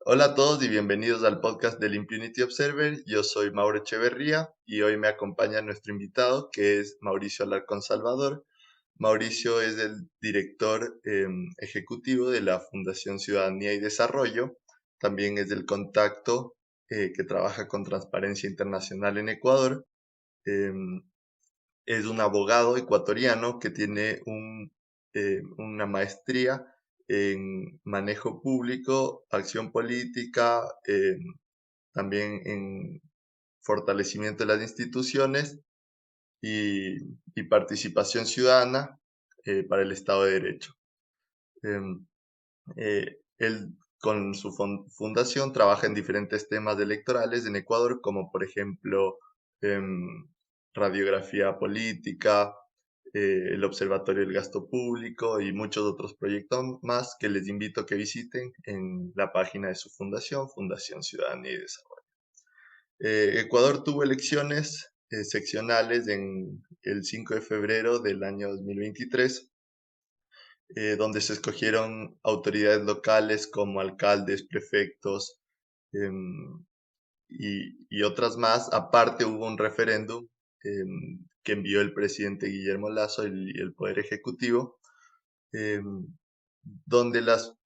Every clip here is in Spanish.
Hola a todos y bienvenidos al podcast del Impunity Observer. Yo soy Mauro Echeverría y hoy me acompaña nuestro invitado que es Mauricio Alarcón Salvador. Mauricio es el director ejecutivo de la Fundación Ciudadanía y Desarrollo. También es del contacto que trabaja con Transparencia Internacional en Ecuador. Em, es un abogado ecuatoriano que tiene una maestría en manejo público, acción política, también en fortalecimiento de las instituciones y, y participación ciudadana para el Estado de Derecho. Em, Él con su fundación trabaja en diferentes temas electorales en Ecuador, como por ejemplo radiografía política, el Observatorio del Gasto Público y muchos otros proyectos más que les invito a que visiten en la página de su fundación, Fundación Ciudadanía y Desarrollo. Ecuador tuvo elecciones seccionales en el 5 de febrero del año 2023, donde se escogieron autoridades locales como alcaldes, prefectos y otras más. Aparte hubo un referéndum que envió el presidente Guillermo Lasso y el Poder Ejecutivo, em, donde las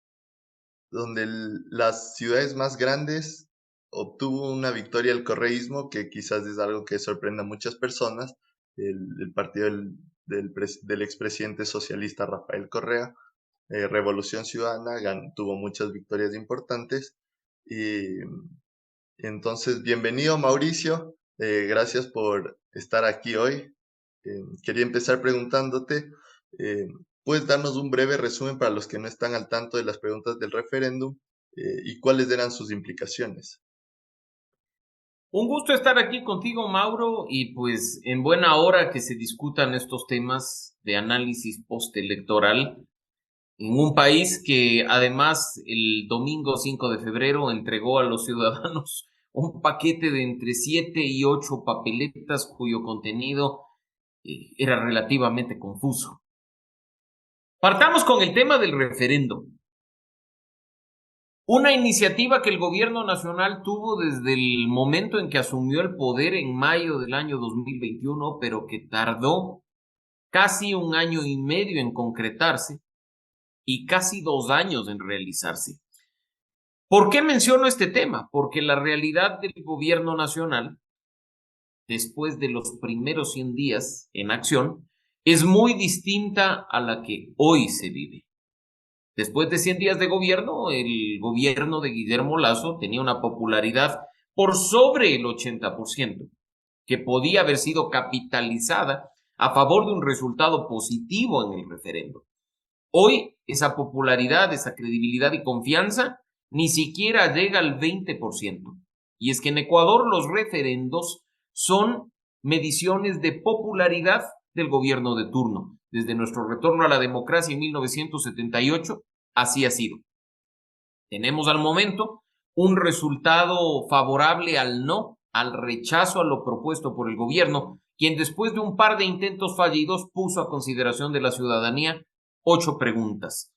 ciudades más grandes obtuvo una victoria el correísmo, que quizás es algo que sorprende a muchas personas. El partido del expresidente socialista Rafael Correa, Revolución Ciudadana, tuvo muchas victorias importantes. Y entonces, bienvenido Mauricio, gracias por estar aquí hoy. Quería empezar preguntándote, eh, ¿puedes darnos un breve resumen para los que no están al tanto de las preguntas del referéndum y cuáles eran sus implicaciones? Un gusto estar aquí contigo, Mauro, y pues en buena hora que se discutan estos temas de análisis postelectoral en un país que además el domingo 5 de febrero entregó a los ciudadanos un paquete de entre 7 y 8 papeletas cuyo contenido era relativamente confuso. Partamos con el tema del referendo. Una iniciativa que el gobierno nacional tuvo desde el momento en que asumió el poder en mayo del año 2021, pero que tardó casi un año y medio en concretarse y casi 2 años en realizarse. ¿Por qué menciono este tema? Porque la realidad del gobierno nacional, después de los primeros 100 días en acción, es muy distinta a la que hoy se vive. Después de 100 días de gobierno, el gobierno de Guillermo Lasso tenía una popularidad por sobre el 80%, que podía haber sido capitalizada a favor de un resultado positivo en el referendo. Hoy esa popularidad, esa credibilidad y confianza ni siquiera llega al 20%. Y es que en Ecuador los referendos son mediciones de popularidad del gobierno de turno. Desde nuestro retorno a la democracia en 1978, así ha sido. Tenemos al momento un resultado favorable al no, al rechazo a lo propuesto por el gobierno, quien después de un par de intentos fallidos puso a consideración de la ciudadanía 8 preguntas.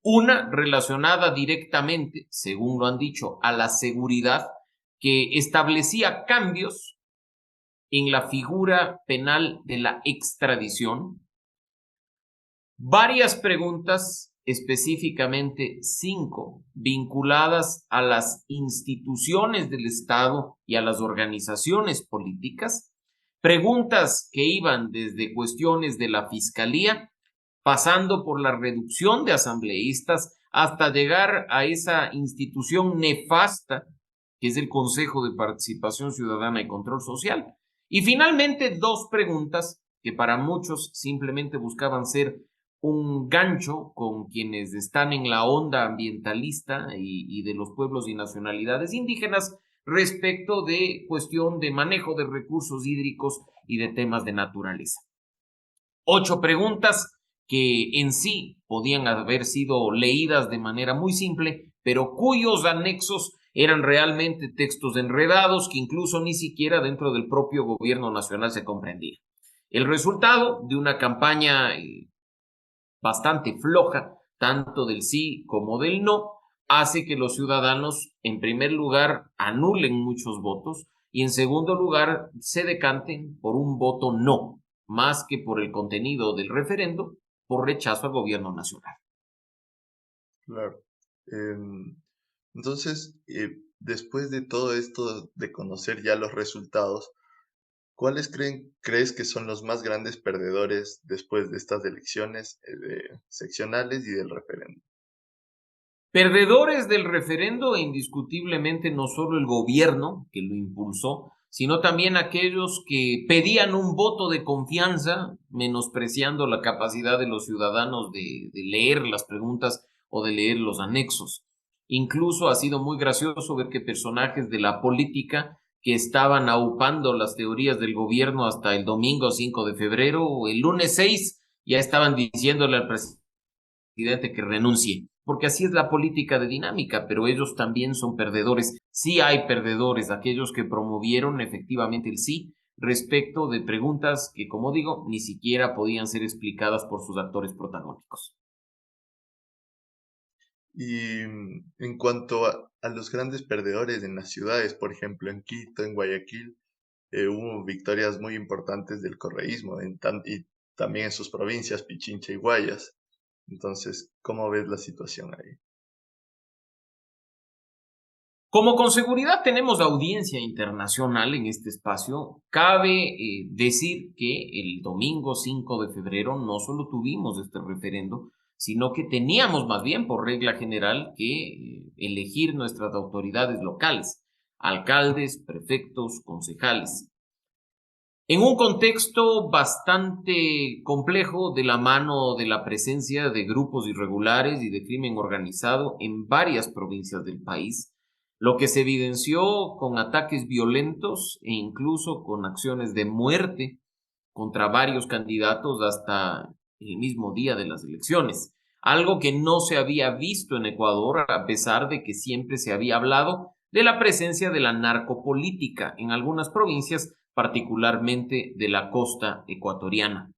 Una relacionada directamente, según lo han dicho, a la seguridad, que establecía cambios en la figura penal de la extradición. Varias preguntas, específicamente 5, vinculadas a las instituciones del Estado y a las organizaciones políticas. Preguntas que iban desde cuestiones de la fiscalía, pasando por la reducción de asambleístas, hasta llegar a esa institución nefasta que es el Consejo de Participación Ciudadana y Control Social. Y finalmente, 2 preguntas que para muchos simplemente buscaban ser un gancho con quienes están en la onda ambientalista y de los pueblos y nacionalidades indígenas respecto de cuestión de manejo de recursos hídricos y de temas de naturaleza. 8 preguntas que en sí podían haber sido leídas de manera muy simple, pero cuyos anexos eran realmente textos enredados que incluso ni siquiera dentro del propio gobierno nacional se comprendía. El resultado de una campaña bastante floja, tanto del sí como del no, hace que los ciudadanos, en primer lugar, anulen muchos votos y en segundo lugar, se decanten por un voto no, más que por el contenido del referendo, por rechazo al gobierno nacional. Claro. Entonces, después de todo esto de conocer ya los resultados, ¿cuáles crees que son los más grandes perdedores después de estas elecciones seccionales y del referéndum? Perdedores del referendo, indiscutiblemente no solo el gobierno que lo impulsó, sino también aquellos que pedían un voto de confianza, menospreciando la capacidad de los ciudadanos de leer las preguntas o de leer los anexos. Incluso ha sido muy gracioso ver que personajes de la política que estaban aupando las teorías del gobierno hasta el domingo 5 de febrero o el lunes 6 ya estaban diciéndole al presidente que renuncie, porque así es la política de dinámica, pero ellos también son perdedores. Sí hay perdedores, aquellos que promovieron efectivamente el sí respecto de preguntas que, como digo, ni siquiera podían ser explicadas por sus actores protagónicos. Y en cuanto a los grandes perdedores en las ciudades, por ejemplo, en Quito, en Guayaquil, hubo victorias muy importantes del correísmo y también en sus provincias, Pichincha y Guayas. Entonces, ¿cómo ves la situación ahí? Como con seguridad tenemos audiencia internacional en este espacio, cabe decir que el domingo 5 de febrero no solo tuvimos este referendo, sino que teníamos más bien por regla general que elegir nuestras autoridades locales, alcaldes, prefectos, concejales. En un contexto bastante complejo de la mano de la presencia de grupos irregulares y de crimen organizado en varias provincias del país, lo que se evidenció con ataques violentos e incluso con acciones de muerte contra varios candidatos hasta el mismo día de las elecciones, algo que no se había visto en Ecuador a pesar de que siempre se había hablado de la presencia de la narcopolítica en algunas provincias, particularmente de la costa ecuatoriana.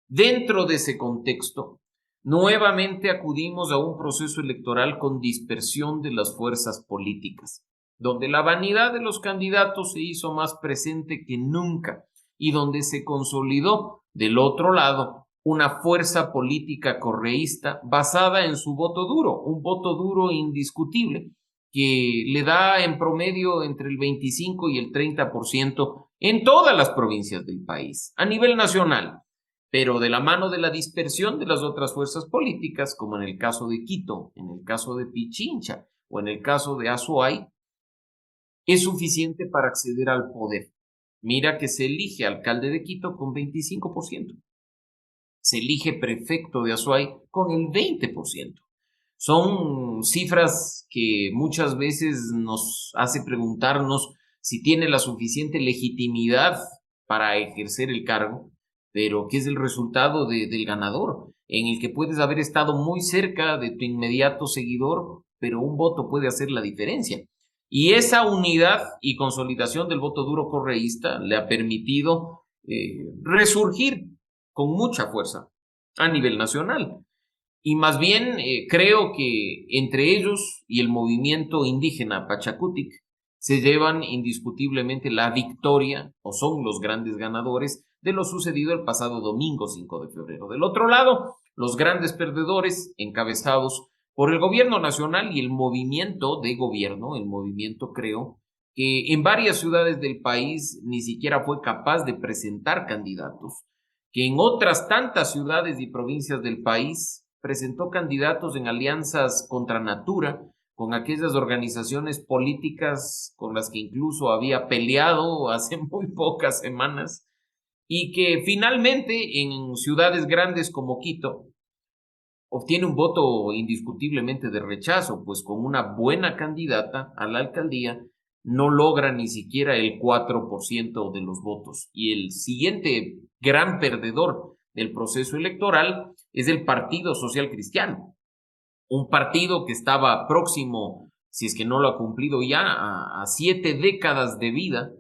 Dentro de ese contexto, nuevamente acudimos a un proceso electoral con dispersión de las fuerzas políticas, donde la vanidad de los candidatos se hizo más presente que nunca y donde se consolidó del otro lado una fuerza política correísta basada en su voto duro, un voto duro indiscutible que le da en promedio entre el 25 y el 30% en todas las provincias del país, a nivel nacional, pero de la mano de la dispersión de las otras fuerzas políticas, como en el caso de Quito, en el caso de Pichincha o en el caso de Azuay, es suficiente para acceder al poder. Mira que se elige alcalde de Quito con 25%, se elige prefecto de Azuay con el 20%. Son cifras que muchas veces nos hace preguntarnos si tiene la suficiente legitimidad para ejercer el cargo, pero ¿qué es el resultado del ganador? En el que puedes haber estado muy cerca de tu inmediato seguidor, pero un voto puede hacer la diferencia. Y esa unidad y consolidación del voto duro correísta le ha permitido resurgir con mucha fuerza a nivel nacional. Y más bien creo que entre ellos y el movimiento indígena Pachacutic se llevan indiscutiblemente la victoria o son los grandes ganadores de lo sucedido el pasado domingo 5 de febrero. Del otro lado, los grandes perdedores encabezados por el gobierno nacional y el movimiento de gobierno, el movimiento Creo, que en varias ciudades del país ni siquiera fue capaz de presentar candidatos, que en otras tantas ciudades y provincias del país presentó candidatos en alianzas contra natura, con aquellas organizaciones políticas con las que incluso había peleado hace muy pocas semanas, y que finalmente en ciudades grandes como Quito obtiene un voto indiscutiblemente de rechazo, pues con una buena candidata a la alcaldía no logra ni siquiera el 4% de los votos. Y el siguiente gran perdedor del proceso electoral es el Partido Social Cristiano, un partido que estaba próximo, si es que no lo ha cumplido ya, a 7 décadas de vida,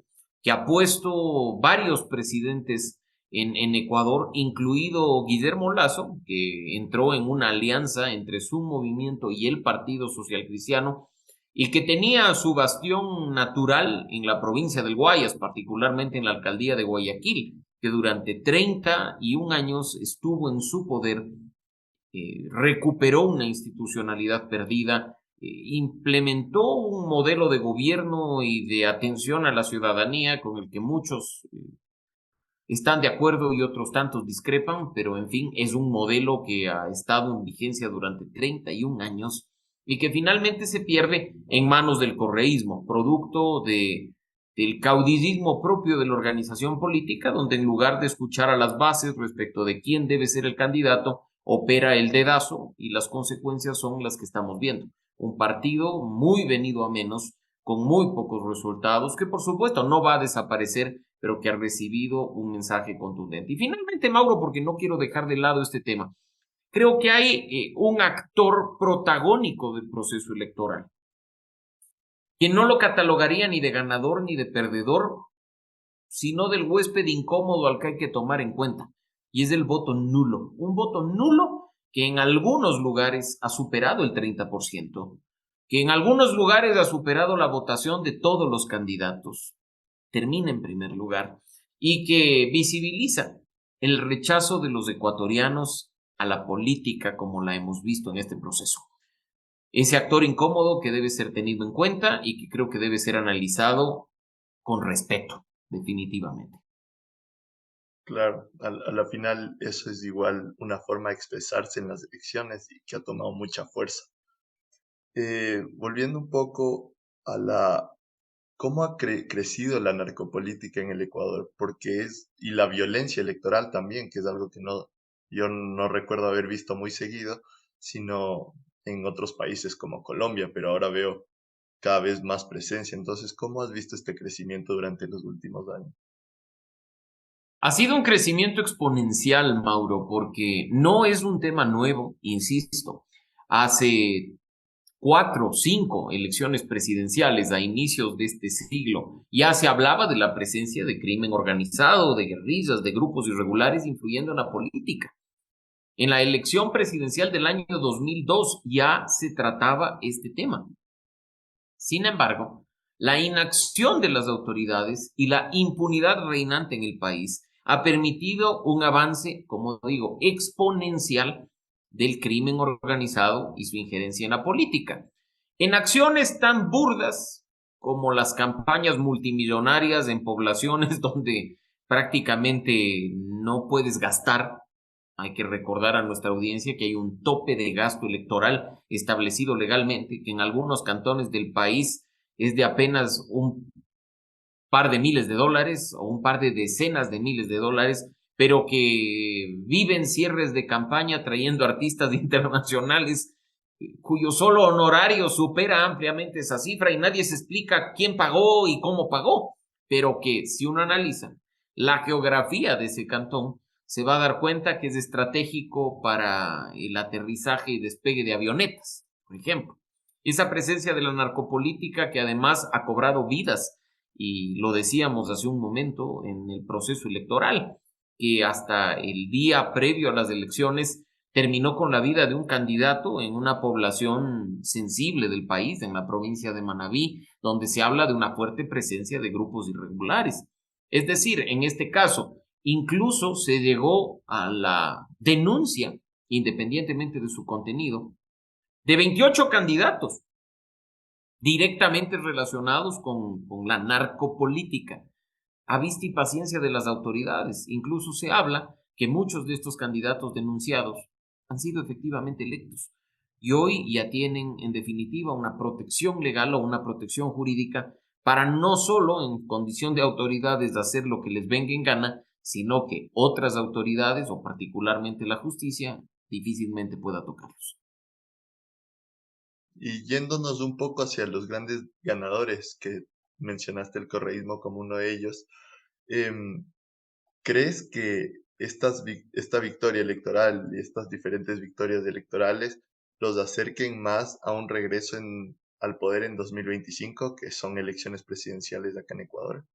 que ha puesto varios presidentes en Ecuador, incluido Guillermo Lazo, que entró en una alianza entre su movimiento y el Partido Social Cristiano, y que tenía su bastión natural en la provincia del Guayas, particularmente en la alcaldía de Guayaquil, que durante 31 años estuvo en su poder, recuperó una institucionalidad perdida, implementó un modelo de gobierno y de atención a la ciudadanía con el que muchos están de acuerdo y otros tantos discrepan, pero en fin, es un modelo que ha estado en vigencia durante 31 años y que finalmente se pierde en manos del correísmo, producto del caudillismo propio de la organización política, donde en lugar de escuchar a las bases respecto de quién debe ser el candidato, opera el dedazo y las consecuencias son las que estamos viendo. Un partido muy venido a menos, con muy pocos resultados, que por supuesto no va a desaparecer, pero que ha recibido un mensaje contundente. Y finalmente, Mauro, porque no quiero dejar de lado este tema, creo que hay un actor protagónico del proceso electoral, que no lo catalogaría ni de ganador ni de perdedor, sino del huésped incómodo al que hay que tomar en cuenta, y es el voto nulo. Un voto nulo que en algunos lugares ha superado el 30%, que en algunos lugares ha superado la votación de todos los candidatos, termina en primer lugar, y que visibiliza el rechazo de los ecuatorianos a la política como la hemos visto en este proceso. Ese actor incómodo que debe ser tenido en cuenta y que creo que debe ser analizado con respeto, definitivamente. Claro, a la final eso es igual una forma de expresarse en las elecciones y que ha tomado mucha fuerza. Volviendo un poco a cómo ha crecido la narcopolítica en el Ecuador, y la violencia electoral también, que es algo que yo no recuerdo haber visto muy seguido, sino en otros países como Colombia, pero ahora veo cada vez más presencia. Entonces, ¿cómo has visto este crecimiento durante los últimos años? Ha sido un crecimiento exponencial, Mauro, porque no es un tema nuevo, insisto. Hace 4 o 5 elecciones presidenciales a inicios de este siglo, ya se hablaba de la presencia de crimen organizado, de guerrillas, de grupos irregulares influyendo en la política. En la elección presidencial del año 2002 ya se trataba este tema. Sin embargo, la inacción de las autoridades y la impunidad reinante en el país ha permitido un avance, como digo, exponencial del crimen organizado y su injerencia en la política. En acciones tan burdas como las campañas multimillonarias en poblaciones donde prácticamente no puedes gastar. Hay que recordar a nuestra audiencia que hay un tope de gasto electoral establecido legalmente, que en algunos cantones del país es de apenas un par de miles de dólares o un par de decenas de miles de dólares, pero que viven cierres de campaña trayendo artistas internacionales cuyo solo honorario supera ampliamente esa cifra y nadie se explica quién pagó y cómo pagó, pero que si uno analiza la geografía de ese cantón, se va a dar cuenta que es estratégico para el aterrizaje y despegue de avionetas, por ejemplo. Esa presencia de la narcopolítica que además ha cobrado vidas, y lo decíamos hace un momento en el proceso electoral, que hasta el día previo a las elecciones terminó con la vida de un candidato en una población sensible del país, en la provincia de Manabí, donde se habla de una fuerte presencia de grupos irregulares. Es decir, en este caso, incluso se llegó a la denuncia, independientemente de su contenido, de 28 candidatos directamente relacionados con la narcopolítica, a vista y paciencia de las autoridades. Incluso se habla que muchos de estos candidatos denunciados han sido efectivamente electos y hoy ya tienen en definitiva una protección legal o una protección jurídica para no solo en condición de autoridades de hacer lo que les venga en gana, sino que otras autoridades o particularmente la justicia difícilmente pueda tocarlos. Y yéndonos un poco hacia los grandes ganadores, que mencionaste el correísmo como uno de ellos, em, ¿crees que esta victoria electoral y estas diferentes victorias electorales los acerquen más a un regreso al poder en 2025, que son elecciones presidenciales acá en Ecuador?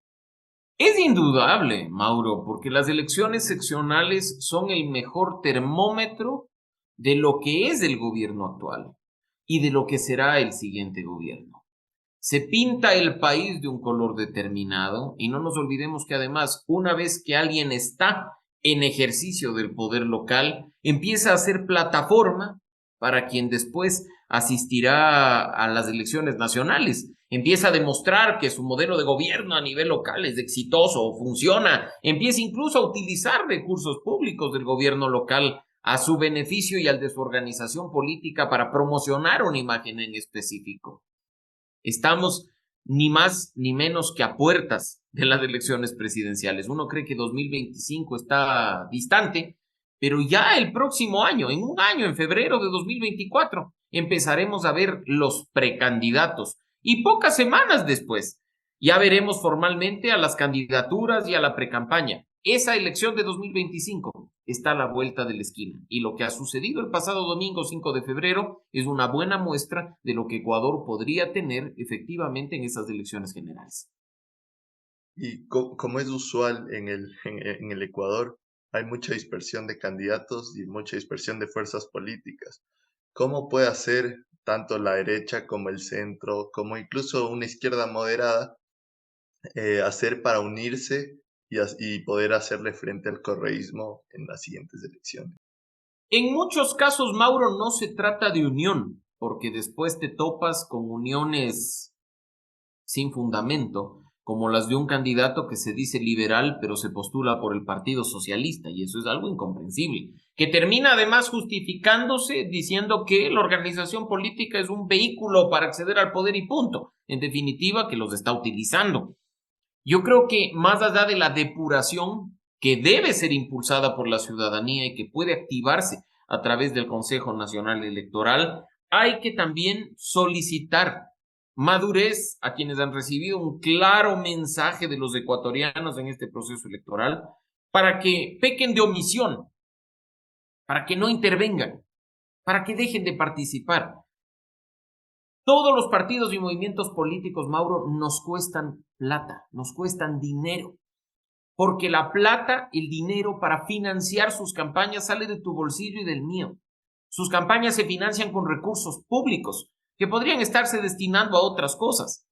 Es indudable, Mauro, porque las elecciones seccionales son el mejor termómetro de lo que es el gobierno actual y de lo que será el siguiente gobierno. Se pinta el país de un color determinado y no nos olvidemos que además, una vez que alguien está en ejercicio del poder local, empieza a ser plataforma para quien después asistirá a las elecciones nacionales. Empieza a demostrar que su modelo de gobierno a nivel local es exitoso, funciona, empieza incluso a utilizar recursos públicos del gobierno local a su beneficio y al de su organización política para promocionar una imagen en específico. Estamos ni más ni menos que a puertas de las elecciones presidenciales. Uno cree que 2025 está distante, pero ya el próximo año, en un año, en febrero de 2024, empezaremos a ver los precandidatos. Y pocas semanas después, ya veremos formalmente a las candidaturas y a la precampaña. Esa elección de 2025 está a la vuelta de la esquina. Y lo que ha sucedido el pasado domingo 5 de febrero es una buena muestra de lo que Ecuador podría tener efectivamente en esas elecciones generales. Y como es usual en el Ecuador, hay mucha dispersión de candidatos y mucha dispersión de fuerzas políticas. ¿Cómo puede hacer tanto la derecha como el centro, como incluso una izquierda moderada, hacer para unirse y poder hacerle frente al correísmo en las siguientes elecciones? En muchos casos, Mauro, no se trata de unión, porque después te topas con uniones sin fundamento, como las de un candidato que se dice liberal, pero se postula por el Partido Socialista, y eso es algo incomprensible, que termina además justificándose diciendo que la organización política es un vehículo para acceder al poder y punto. En definitiva, que los está utilizando. Yo creo que más allá de la depuración que debe ser impulsada por la ciudadanía y que puede activarse a través del Consejo Nacional Electoral, hay que también solicitar madurez a quienes han recibido un claro mensaje de los ecuatorianos en este proceso electoral para que pequen de omisión, para que no intervengan, para que dejen de participar. Todos los partidos y movimientos políticos, Mauro, nos cuestan plata, nos cuestan dinero, porque la plata, el dinero para financiar sus campañas sale de tu bolsillo y del mío. Sus campañas se financian con recursos públicos que podrían estarse destinando a otras cosas.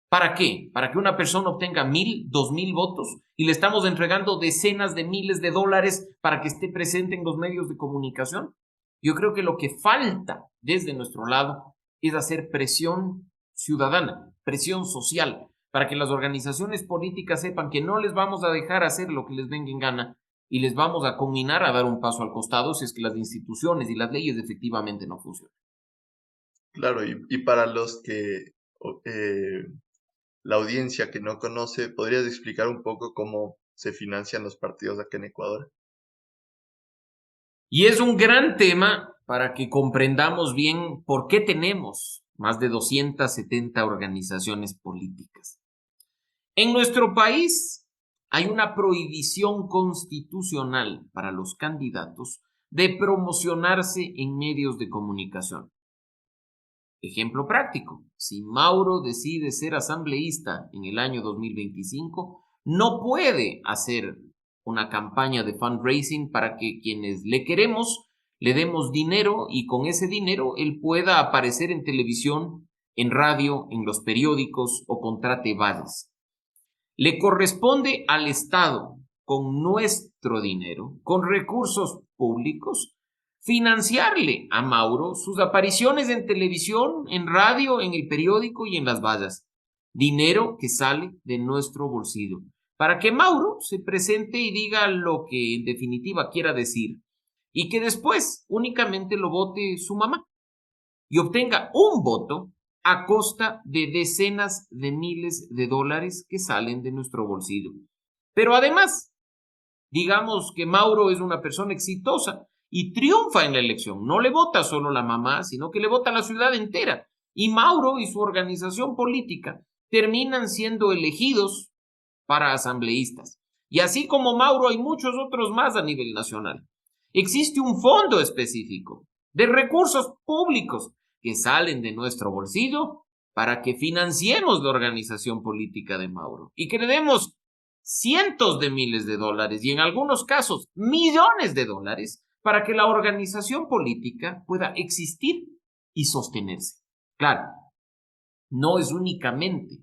¿Para qué? Para que una persona obtenga 1,000, 2,000 votos y le estamos entregando decenas de miles de dólares para que esté presente en los medios de comunicación. Yo creo que lo que falta desde nuestro lado es hacer presión ciudadana, presión social, para que las organizaciones políticas sepan que no les vamos a dejar hacer lo que les venga en gana y les vamos a combinar a dar un paso al costado si es que las instituciones y las leyes efectivamente no funcionan. Claro, y para los que la audiencia que no conoce, ¿podrías explicar un poco cómo se financian los partidos acá en Ecuador? Y es un gran tema para que comprendamos bien por qué tenemos más de 270 organizaciones políticas. En nuestro país hay una prohibición constitucional para los candidatos de promocionarse en medios de comunicación. Ejemplo práctico, si Mauro decide ser asambleísta en el año 2025, no puede hacer una campaña de fundraising para que quienes le queremos le demos dinero y con ese dinero él pueda aparecer en televisión, en radio, en los periódicos o contrate vallas. Le corresponde al Estado, con nuestro dinero, con recursos públicos, financiarle a Mauro sus apariciones en televisión, en radio, en el periódico y en las vallas. Dinero que sale de nuestro bolsillo, para que Mauro se presente y diga lo que en definitiva quiera decir, y que después únicamente lo vote su mamá y obtenga un voto a costa de decenas de miles de dólares que salen de nuestro bolsillo. Pero además, digamos que Mauro es una persona exitosa y triunfa en la elección. No le vota solo la mamá, sino que le vota la ciudad entera. Y Mauro y su organización política terminan siendo elegidos para asambleístas. Y así como Mauro, hay muchos otros más a nivel nacional. Existe un fondo específico de recursos públicos que salen de nuestro bolsillo para que financiemos la organización política de Mauro y que le demos cientos de miles de dólares y en algunos casos millones de dólares para que la organización política pueda existir y sostenerse. Claro, no es únicamente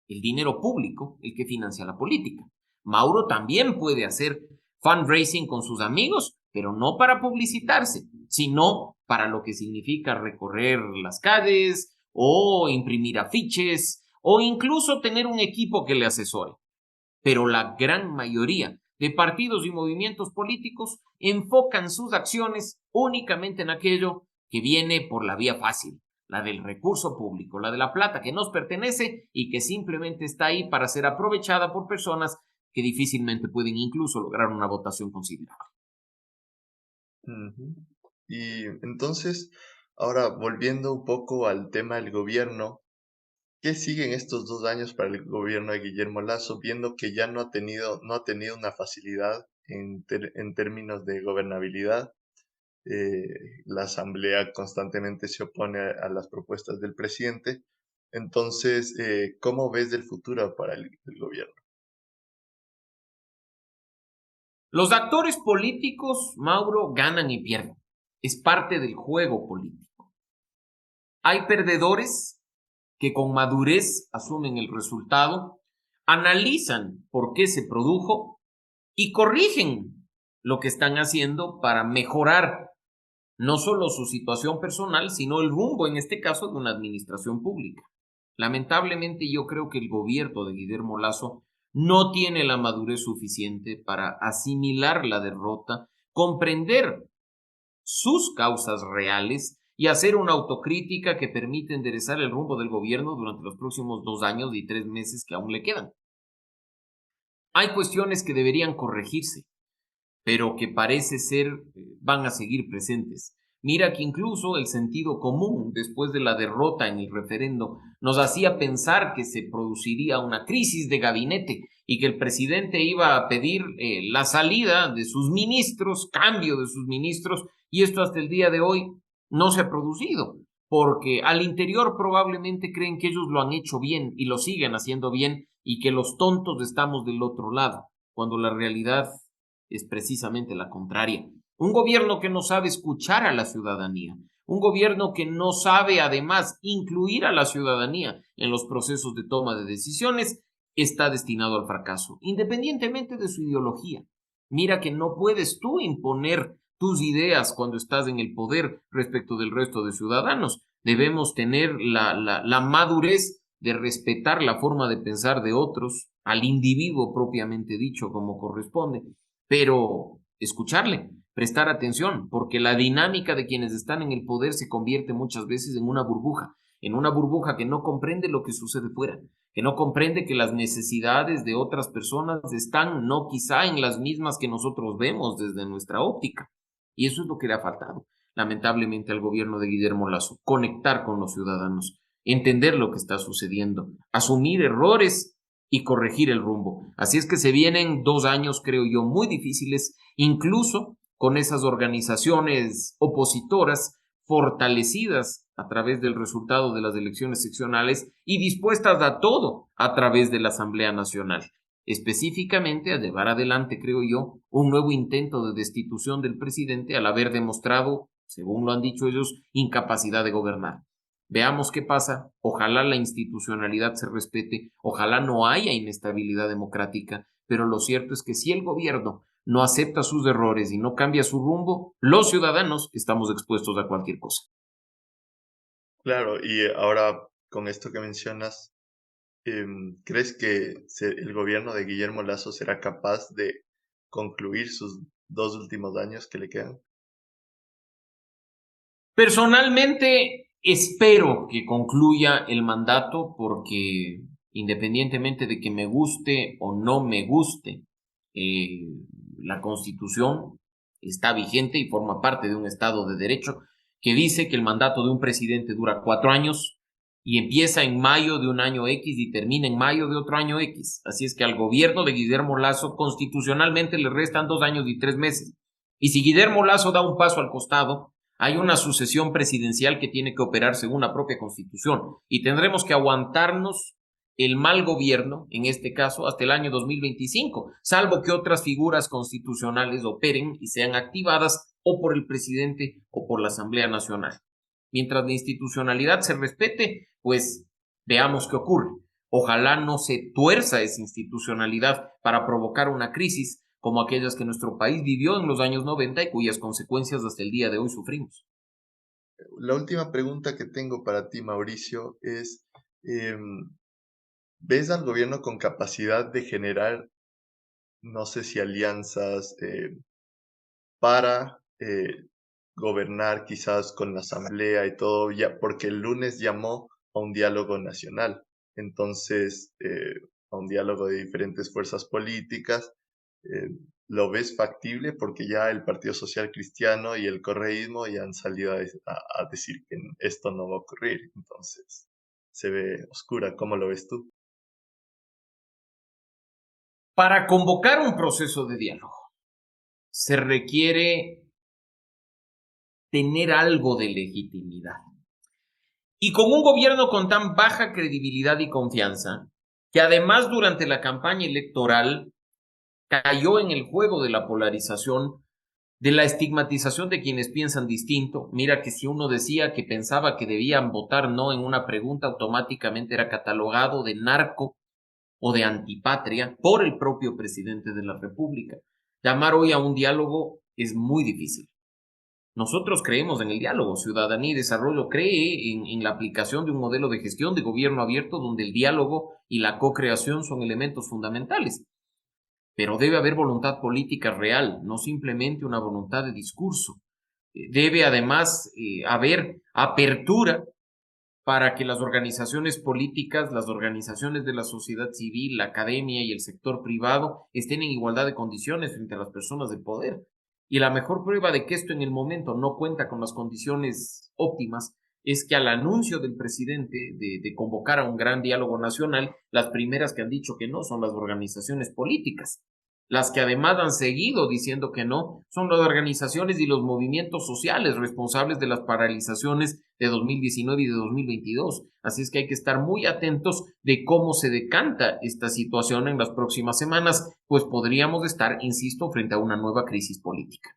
el dinero público el que financia la política. Mauro también puede hacer fundraising con sus amigos, pero no para publicitarse, sino para lo que significa recorrer las calles o imprimir afiches o incluso tener un equipo que le asesore. Pero la gran mayoría de partidos y movimientos políticos enfocan sus acciones únicamente en aquello que viene por la vía fácil, la del recurso público, la de la plata que nos pertenece y que simplemente está ahí para ser aprovechada por personas que difícilmente pueden incluso lograr una votación considerable. Ujú. Y entonces, ahora volviendo un poco al tema del gobierno, ¿qué siguen estos 2 años para el gobierno de Guillermo Lasso, viendo que ya no ha tenido una facilidad en términos de gobernabilidad? eh, la asamblea constantemente se opone a las propuestas del presidente. Entonces, ¿cómo ves del futuro para el gobierno? Los actores políticos, Mauro, ganan y pierden. Es parte del juego político. Hay perdedores que con madurez asumen el resultado, analizan por qué se produjo y corrigen lo que están haciendo para mejorar no solo su situación personal, sino el rumbo, en este caso, de una administración pública. Lamentablemente, yo creo que el gobierno de Guillermo Lasso no tiene la madurez suficiente para asimilar la derrota, comprender sus causas reales y hacer una autocrítica que permite enderezar el rumbo del gobierno durante los próximos 2 años y 3 meses que aún le quedan. Hay cuestiones que deberían corregirse, pero que parece ser van a seguir presentes. Mira que incluso el sentido común, después de la derrota en el referendo, nos hacía pensar que se produciría una crisis de gabinete y que el presidente iba a pedir la salida de sus ministros, cambio de sus ministros, y esto hasta el día de hoy no se ha producido, porque al interior probablemente creen que ellos lo han hecho bien y lo siguen haciendo bien y que los tontos estamos del otro lado, cuando la realidad es precisamente la contraria. Un gobierno que no sabe escuchar a la ciudadanía, un gobierno que no sabe además incluir a la ciudadanía en los procesos de toma de decisiones, está destinado al fracaso, independientemente de su ideología. Mira que no puedes tú imponer tus ideas cuando estás en el poder respecto del resto de ciudadanos. Debemos tener la madurez de respetar la forma de pensar de otros, al individuo propiamente dicho como corresponde, pero escucharle, prestar atención, porque la dinámica de quienes están en el poder se convierte muchas veces en una burbuja que no comprende lo que sucede fuera, que no comprende que las necesidades de otras personas están no quizá en las mismas que nosotros vemos desde nuestra óptica. Y eso es lo que le ha faltado, lamentablemente, al gobierno de Guillermo Lasso, conectar con los ciudadanos, entender lo que está sucediendo, asumir errores y corregir el rumbo. Así es que se vienen 2 años, creo yo, muy difíciles, incluso con esas organizaciones opositoras fortalecidas a través del resultado de las elecciones seccionales y dispuestas a todo a través de la Asamblea Nacional. Específicamente a llevar adelante, creo yo, un nuevo intento de destitución del presidente al haber demostrado, según lo han dicho ellos, incapacidad de gobernar. Veamos qué pasa, ojalá la institucionalidad se respete, ojalá no haya inestabilidad democrática, pero lo cierto es que si el gobierno no acepta sus errores y no cambia su rumbo, los ciudadanos estamos expuestos a cualquier cosa. Claro, y ahora con esto que mencionas, ¿crees que el gobierno de Guillermo Lasso será capaz de concluir sus 2 últimos años que le quedan? Personalmente, espero que concluya el mandato porque independientemente de que me guste o no me guste, eh, la Constitución está vigente y forma parte de un Estado de Derecho que dice que el mandato de un presidente dura 4 años y empieza en mayo de un año X y termina en mayo de otro año X. Así es que al gobierno de Guillermo Lasso constitucionalmente le restan 2 años y 3 meses. Y si Guillermo Lasso da un paso al costado, hay una sucesión presidencial que tiene que operar según la propia Constitución y tendremos que aguantarnos el mal gobierno, en este caso, hasta el año 2025, salvo que otras figuras constitucionales operen y sean activadas o por el presidente o por la Asamblea Nacional. Mientras la institucionalidad se respete, pues veamos qué ocurre. Ojalá no se tuerza esa institucionalidad para provocar una crisis como aquellas que nuestro país vivió en los años 90 y cuyas consecuencias hasta el día de hoy sufrimos. La última pregunta que tengo para ti, Mauricio, es, ¿ves al gobierno con capacidad de generar, no sé si alianzas, para gobernar quizás con la asamblea y todo, ya, porque el lunes llamó a un diálogo nacional, entonces, a un diálogo de diferentes fuerzas políticas? eh, ¿Lo ves factible? Porque ya el Partido Social Cristiano y el correísmo ya han salido a decir que esto no va a ocurrir, entonces se ve oscura. ¿Cómo lo ves tú? Para convocar un proceso de diálogo se requiere tener algo de legitimidad. Y con un gobierno con tan baja credibilidad y confianza, que además durante la campaña electoral cayó en el juego de la polarización, de la estigmatización de quienes piensan distinto. Mira que si uno decía que pensaba que debían votar no en una pregunta, automáticamente era catalogado de narco o de antipatria por el propio presidente de la República. Llamar hoy a un diálogo es muy difícil. Nosotros creemos en el diálogo, Ciudadanía y Desarrollo cree en la aplicación de un modelo de gestión de gobierno abierto donde el diálogo y la co-creación son elementos fundamentales. Pero debe haber voluntad política real, no simplemente una voluntad de discurso. Debe además haber apertura para que las organizaciones políticas, las organizaciones de la sociedad civil, la academia y el sector privado estén en igualdad de condiciones frente a las personas del poder. Y la mejor prueba de que esto en el momento no cuenta con las condiciones óptimas es que al anuncio del presidente de convocar a un gran diálogo nacional, las primeras que han dicho que no son las organizaciones políticas. Las que además han seguido diciendo que no son las organizaciones y los movimientos sociales responsables de las paralizaciones de 2019 y de 2022. Así es que hay que estar muy atentos de cómo se decanta esta situación en las próximas semanas, pues podríamos estar, insisto, frente a una nueva crisis política.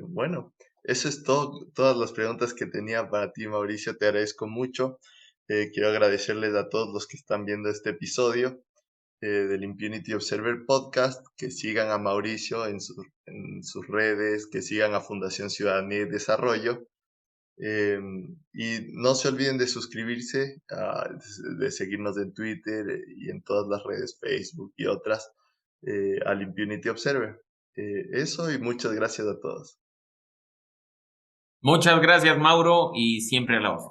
Bueno, eso es todo, todas las preguntas que tenía para ti, Mauricio. Te agradezco mucho. Quiero agradecerles a todos los que están viendo este episodio del Impunity Observer Podcast, que sigan a Mauricio en sus redes, que sigan a Fundación Ciudadanía y Desarrollo. Y no se olviden de suscribirse, de seguirnos en Twitter y en todas las redes, Facebook y otras, al Impunity Observer. Eso, y muchas gracias a todos. Muchas gracias, Mauro, y siempre a la orden.